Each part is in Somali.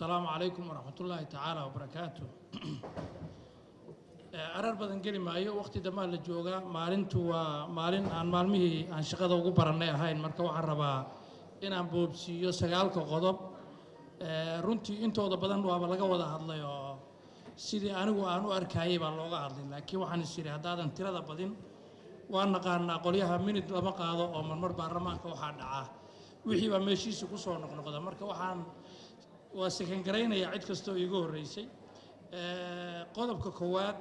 السلام عليكم ورحمة الله تعالى وبركاته. أرر بدن قلي معي وقت دمال الجوجا مالنتو ومالن عن مالمه عن شقة وقبرنا هاي المركب وحربا إن عم بوبسيو سجالك غضب runtii intooda badan waaba laga wada hadlay oo sidii anigu aan u arkayay baa looga hadlay laakiin waxaan is yiri haddaadan tirada badin waan naqaanaa qolyaha minid lama qaado oo marmar baarlamaanka waxaa dhaca wixii baa meeshiisa ku soo noqnoqda marka waxaan waa sakan gareynayaa cid kastoo iigu horeysay qodobka koowaad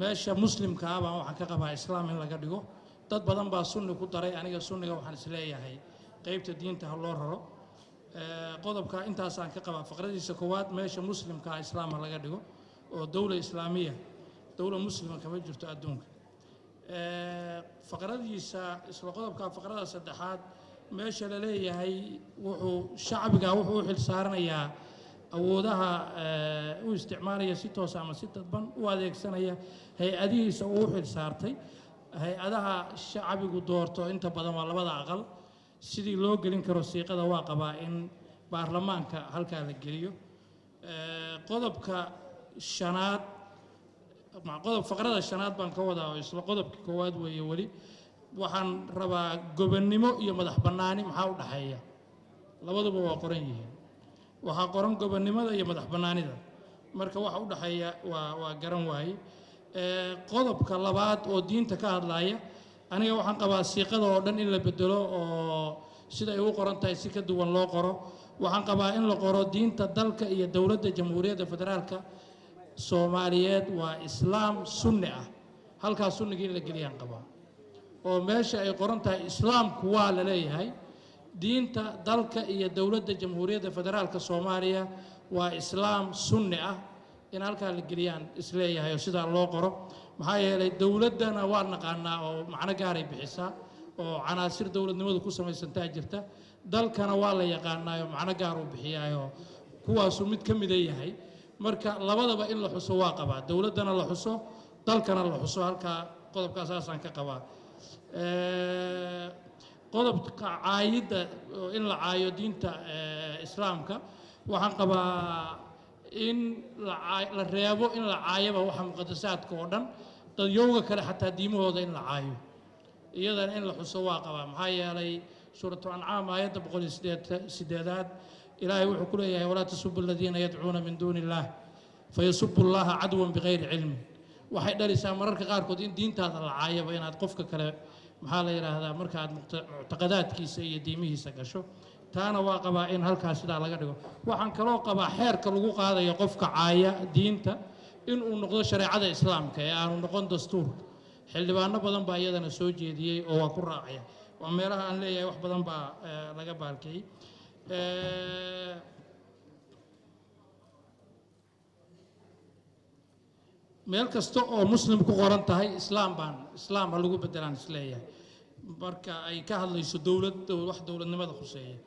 meesha muslimka ah baan waxaan ka qabaa islaam in laga dhigo dad badan baa sunni ku daray aniga sunniga waxaan is leeyahay qaybta diinta ha loo raro qodobka intaasaan ka qabaa faqradiisa koowaad meesha muslimka islaamka laga dhigo oo dawla islaamiya dawla muslima kama jirto adduunka faqradiisa isla qodobka faqrada saddexaad meesha la leeyahay wuxuu shacbiga wuxuu xil saaranayaa awoodaha u isticmaalaya si toos ama si dadban u adeegsanaya hay-adihiisa uu xil saartay hay-adaha shacbigu doorto inta badan waa labada aqal sidii loo gelin karo siiqada waa qabaa in baarlamaanka halkaa la geliyo qodobka shanaad faqrada shanaad baan ka wadaa oo isla qodobka koowaad weeye weli waxaan rabaa gobonnimo iyo madax bannaani maxaa u dhaxeeya labaduba waa qoran yihiin waxaa qoran gobonnimada iyo madax bannaanida marka waxa u dhaxeeya waa garan waaye qodobka labaad oo diinta ka hadlaya aniga waxaan qabaa siiqada oo dhan in la bedelo oo sida ay u qoran tahay si ka duwan loo qoro waxaan qabaa in la qoro diinta dalka iyo dowladda jamhuuriyadda federaalka soomaaliyeed waa islaam sunni ah halkaas sunniga in la geliyaan qabaa oo meesha ay qoran tahay islaamku waa la leeyahay diinta dalka iyo dowladda jamhuuriyadda federaalka soomaaliya waa islaam sunni ah in halkaa la geliyaan isleeyahay oo sidaa loo qoro maxaa yeelay dowladdana waa naqaanaa oo macno gaaray bixisaa oo canaasir dowladnimadu ku samaysantaa jirta dalkana waa la yaqaanaa oo macno gaar uu bixiyaayoo kuwaasuu mid ka mida yahay marka labadaba in la xuso waa qabaa dowladdana la xuso dalkana la xuso halkaa qodobkaasaasaan ka qabaa qodobka caayidda in la caayo diinta islaamka waxaan qabaa in la reebo in la caayaba waxa muqadasaadka oo dhan dadyowga kale xataa diimahooda in la caayo iyadana in la xuso waa qabaa maxaa yeelay suuratu ancaam aayadda 108aad ilaahay wuxuu ku leeyahay walaa tasubu aladiina yadcuuna min duuni illaah fayasubu allaha cadwan bikayri cilmin waxay dhalisaa mararka qaarkood in diintaada la caayaba inaad qofka kale maxaa la yidhaahdaa markaad muctaqadaadkiisa iyo diimihiisa gasho taana waa qabaa in halkaas sidaa laga dhigo waxaan kaloo qabaa xeerka lagu qaadayo qofka caaya diinta inuu noqdo shareecada islaamka ee aanu noqon dastuur xildhibaano badan baa iyadana soo jeediyey oo waa ku raacaya waa meelaha aan leeyahay wax badan baa laga baalkiyey meel kasta oo muslim ku qoran tahay islaam ha lagu bedelaan isleeyahay marka ay ka hadlayso wax dowladnimada khuseeya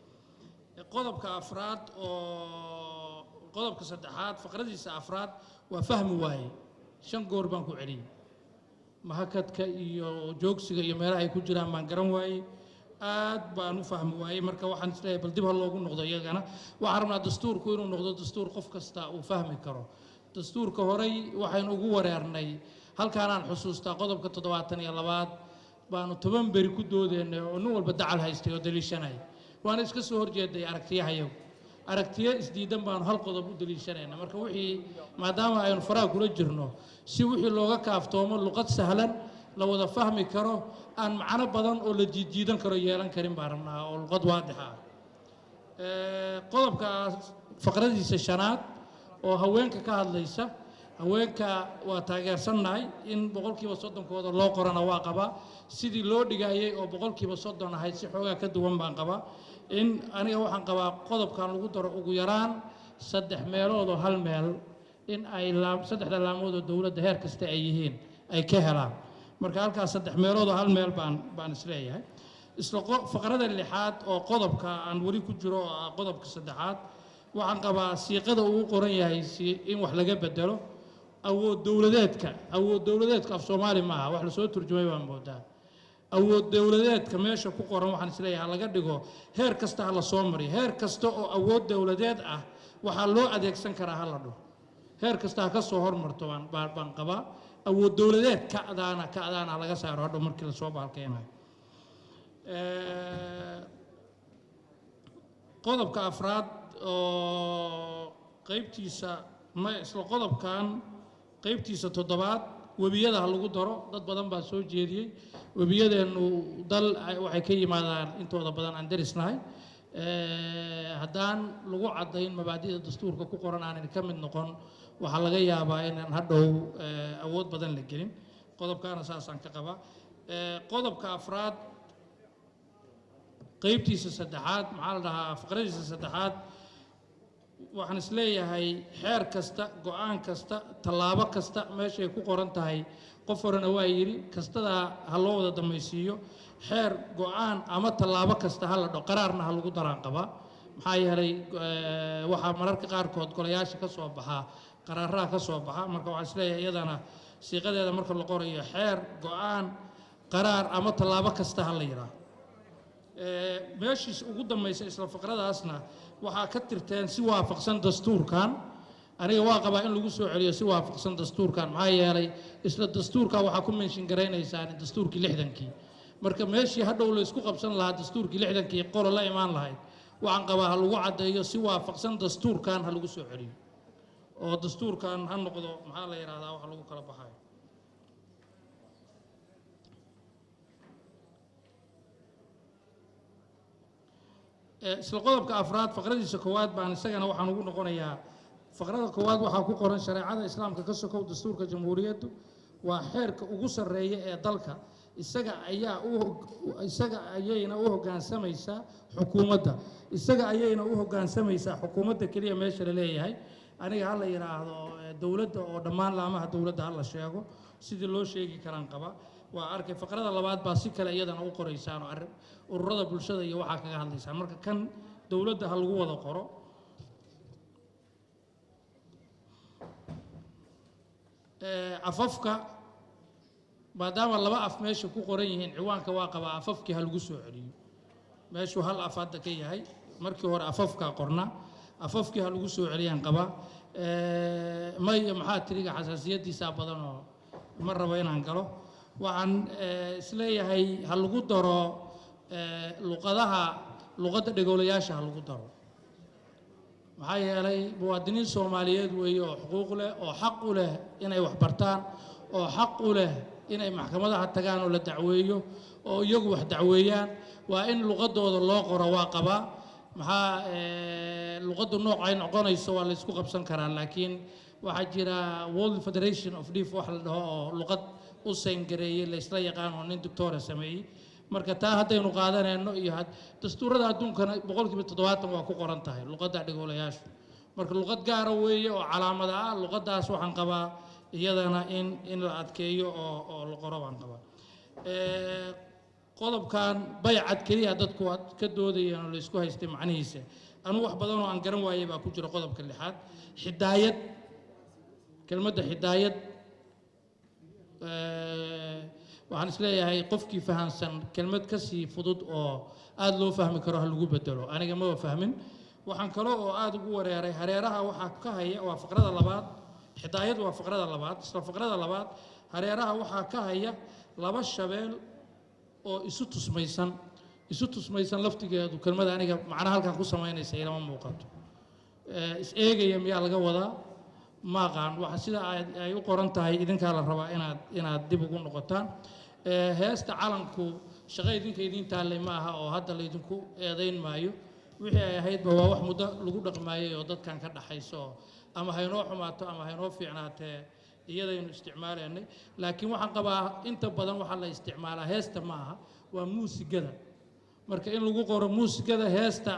qodobka afraad oo qodobka saddexaad faqradiisa afraad waa fahmi waaye 5 goor baan ku celiyey mahakadka iyo joogsiga iyo meelaha ay ku jiraan baan garan waaye aad baan u fahmi waayey marka waxaan isleeyahay bal dib ha loogu noqdo iyagana waxaan rabnaa dastuurku inuu noqdo dastuur qof kasta uu fahmi karo dastuurka horey waxaynu ugu wareernay halkaanaan xusuustaa qodobka 72aad baanu 10 beri ku doodeennay oo nin walba dacal haystay oo daliishanay waana iska soo horjeeday aragtiyahayagu aragtiyo isdiidan baanu hal qodob u daliishanayna marka wixii maadaama aynu faraha kula jirno si wixii looga kaaftoomo luqad sahlan la wada fahmi karo aan macno badan oo la jiidan karo yeelan karin baan rabnaa oo luqad waadixa ah qodobkaas faqradiisa shanaad oo haweenka ka hadlaysa haweenka waa taageersannahay in 30% loo qorana waa qabaa sidii loo dhigayay oo 30% ahayd si xoogaa ka duwan baan qabaa in aniga waxaan qabaa qodobkan lagu daro ugu yaraan 3 meelood oo hal meel in ay 3 laamood oo dowladda heer kasta ay yihiin ay ka helaan marka halkaas 3 meelood oo hal meel baan isleeyahay isla faqrada lixaad oo qodobka aan weli ku jiro oo qodobka saddexaad waxaan qabaa siiqada uu qoran yahay in wax laga bedelo awood dowladeedka af Soomaali maaha wax la soo turjumay baan moodaa awood dowladeedka meesha ku qoran waxaan isleeyahay laga dhigo heer kasta la soo mariyo heer kasta oo awood dowladeed ah waxaa loo adeegsan karaa ha la dhaho heer kasta ha ka soo hormarto baan qabaa awood dowladeed kacdaana laga saaro hadhow markii la soo baalkeenayo qodobka afraad oo qaybtiisa isla qodobkan qaybtiisa toddobaad webiyada ha lagu daro dad badan baa soo jeediyey webiyadeenu dal waxay ka yimaadaan intooda badan aan darisnahay haddaan lagu caddayn mabaadi'da dastuurka ku qoran aanan ka mid noqon waxaa laga yaabaa inaan hadhow awood badan la gelin qodobkaana saasaan ka qabaa qodobka afraad qaybtiisa saddexaad maxaa la dhahaa faqradiisa saddexaad waxaan is leeyahay xeer kasta go'aan kasta tallaabo kasta meeshay ku qoran tahay qof horena waa yidhi kastadaa ha loo wada damaysiiyo xeer go'aan ama tallaabo kasta ha la dho qaraarna ha lagu daraan qabaa maxaa yeelay waxaa mararka qaarkood golayaasha ka soo baxaa qaraaraha ka soo baxa marka waxaan is leeyahay iyadana siiqadeeda marka la qorayo xeer go'aan qaraar ama tallaabo kasta ha la yidhaah meeshiis ugu dambaysa isla faqradaasna waxaa ka tirteen si waafaqsan dastuurkan aniga waa qabaa in lagu soo celiyo si waafaqsan dastuurkan maxaa yeelay isla dastuurkan waxaa ku menshin garaynaysaan dastuurkii 60kii marka meeshii hadhow la isku qabsan lahaa dastuurkii 60kii qolo la imaan lahayd waxaan qabaa ha lagu caddeeyo si waafaqsan dastuurkan ha lagu soo celiyo oo dastuurkan ha noqdo maxaa la yidhahdaa wax lagu kala baxayo isla qodobka afraad faqradiisa koowaad baan isagana waxaan ugu noqonayaa faqrada koowaad waxaa ku qoran shareecada islaamka ka sokow dastuurka jamhuuriyaddu waa xeerka ugu sarreeya ee dalka isaga ayayna u hoggaansamaysaa xukuumadda isaga ayayna u hoggaansamaysaa xukuumadda keliya meesha la leeyahay aniga ha la yidhaahdo dowladda oo dhammaan laamaha dowladda ha la sheego sidii loo sheegi karaan qaba waa arkay faqrada labaad baa si kale iyadana u qoraysaan oo ururada bulshada iyo waxaa kaga hadlaysaan marka kan dowladda ha lagu wada qoro afafka maadaama laba af meesha ku qoran yihiin ciwaanka waa qabaa afafkii ha lagu soo celiyo meeshuu hal af hadda ka yahay markii hore afafkaa qorna afafkii ha lagu soo celiyaan qabaa maya maxaa tiriga xasaasiyaddiisaa badan oo ma rabo inaan galo waxaan isleeyahay ha lagu daro luqadda dhegoolayaasha ha lagu daro maxaa yeelay muwaadiniin soomaaliyeed weeye oo xuquuq leh oo xaq u leh inay wax bartaan oo xaq u leh inay maxkamadaha tagaan oo la dacweeyo oo iyagu wax dacweeyaan waa in luqadooda loo qoro waa qabaa maxaa luqaddu noocay noqonayso waa la isku qabsan karaa laakiin waxaa jira World Federation of Deaf wax la dhaho oo luqad u sayngareeyay la isla yaqaan oo nin doctor sameeyay marka taa haddaynu qaadanayno iyo dastuurada adduunkana 70% waa ku qoran tahay luqadda dhegoolayaashu marka luqad gaar ah weeye oo calaamad ah luqadaas waxaan qabaa iyadana in la adkeeyo oo la qoro baan qabaa qodobkan baycad kaliya dadku ka doodayeen oo la isku haystay macnihiisa anu wax badan oo aan garan waayay baa ku jira qodobka 6aad hidaayad kelmadda hidaayad waxaan isleeyahay qofkii fahansan kelmad ka sii fudud oo aad loo fahmi karo ha lagu bedelo aniga ma fahmin waxaan kale oo aad ugu wareeray hareeraha waxaa ka haya waa faqrada labaad hidaayad waa faqrada labaad isla faqrada labaad hareeraha waxaa ka haya laba shabeel oo isu tusmaysan laftigeedu kelmada aniga macnaha halkan ku samaynaysa ilama muuqato is eegaya miyaa laga wadaa ma aqaan waxa sida ay u qoran tahay idinkaa la rabaa inaad dib ugu noqotaan heesta calanku shaqo idinka idin taallay ma aha oo hadda laydinku eedayn maayo wixii ay ahaydba waa wax muddo lagu dhaqmaayay oo dadkan ka dhaxayso ama haynoo xumaato ama haynoo fiicnaatee iyadaynu isticmaalaynay laakiin waxaan qabaa inta badan waxaa la isticmaalaa heesta ma aha waa muusigada marka in lagu qoro muusigada heesta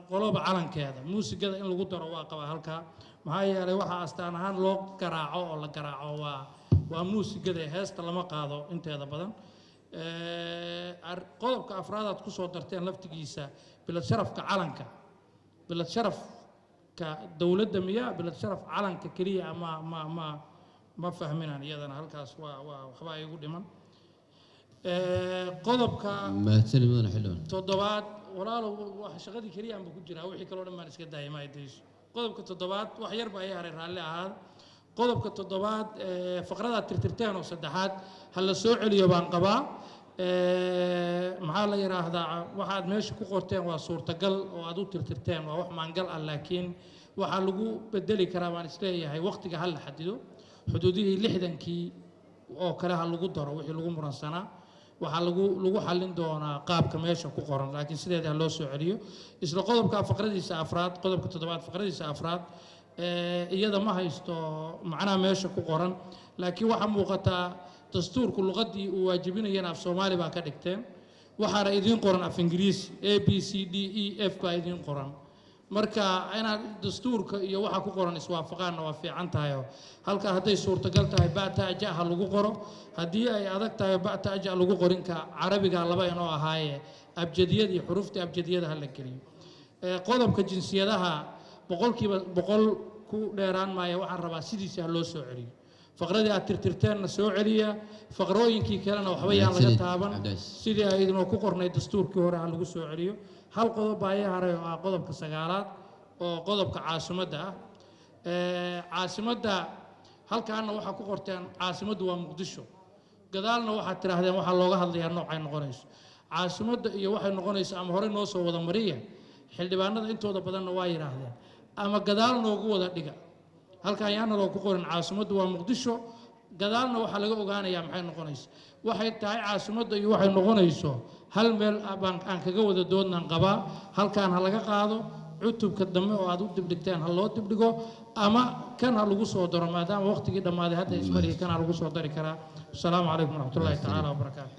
qoloba calankeeda muusigada in lagu daro waa qabaa halkaa maxaa yeelay waxaa astaan ahaan loo garaaco oo la garaaco waa muusigada heesta lama qaado inteeda badan qodobka afraadaad ku soo darteen laftigiisa bilad sharafka calanka bilad sharafka dowladda miyaa bilad sharaf calanka keliya ma fahminaan iyadana halkaas waa waxbaa igu dhiman qodobka mahadsanid mudane xildhibaan toddobaad walaalow wax shaqadii keliya aan ku jiraa wixii kaloo dhan baan iska daayay ma idayso qodobka toddobaad wax yar baa ay haray raalli ahaad qodobka toddobaad faqrada tirtirteen oo saddexaad ha la soo celiyo baan qabaa maxaa la yiraahdaa waxaad meesha ku qorteen waa suurtagal oo aad u tirtirteen waa wax maangal ah laakiin waxa lagu bedeli karaa baan isleeyahay waqtiga hal la xadido xuduudihii 60kii oo kale ha lagu daro wixii lagu muransanaa waxa lagu xalin doonaa qaabka meesha ku qoran laakiin sideeda loo soo celiyo isla qodobka faqradiisa afraad qodobka toddobaad faqradiisa afraad iyada ma haysto macnaha meesha ku qoran laakiin waxa muuqata dastuurku luqadii uu waajibinayeen af Soomaali baa ka dhigteen waxaana idin qoran af Ingiriisi A B C D E F baa idin qoran marka inaad dastuurka iyo waxa ku qoran iswaafaqaan waa fiican tahay halka haday suurtagal tahay ba'ta ajaha lagu qoro hadii ay adag tahay ba'ta ajaha lagu qorinka carabiga laba inoo ahaaye abjadiyada iyo xurufta abjadiyada hal la geliyo qodobka jinsiyadaha boqolkiiba boqol ku dheeraan maayo waxaan rabaa sidiisa loo soo celiyo faqradii aad tirtirteenna soo celiya faqrooyinkii kalena waxba yaan laga taaban sidii ay idinoo ku qornay dastuurkii hore ha lagu soo celiyo hal qodob baa ay haray oo qodobka 9aad oo qodobka caasimadda ah caasimadda halkaana waxa ku qorteen caasimaddu waa Muqdisho gadaalna waxa tiraahdeen waxa looga hadlayaa noocay noqonayso caasimadda iyo waxay noqonayso ama hore noo soo wada mariya xildhibaanada intooda badanna waa yiraahdeen ama gadaal noogu wada dhiga halka ayaana loo ku qoran caasimaddu waa Muqdisho gadaalna waxa laga ogaanayaa maxay noqonayso waxay tahay caasimadda iyo waxay noqonayso hal meel aan kaga wada doodnaan qabaa halkaan ha laga qaado cutubka dambe oo aad u dibdhigteen ha loo dibdhigo ama kan ha lagu soo daro maadaama waqtigii dhamaaday hadda ismariga kan ha lagu soo dari karaa assalaamu calaykum waraxmatullaahi tacaala wabarakaatuh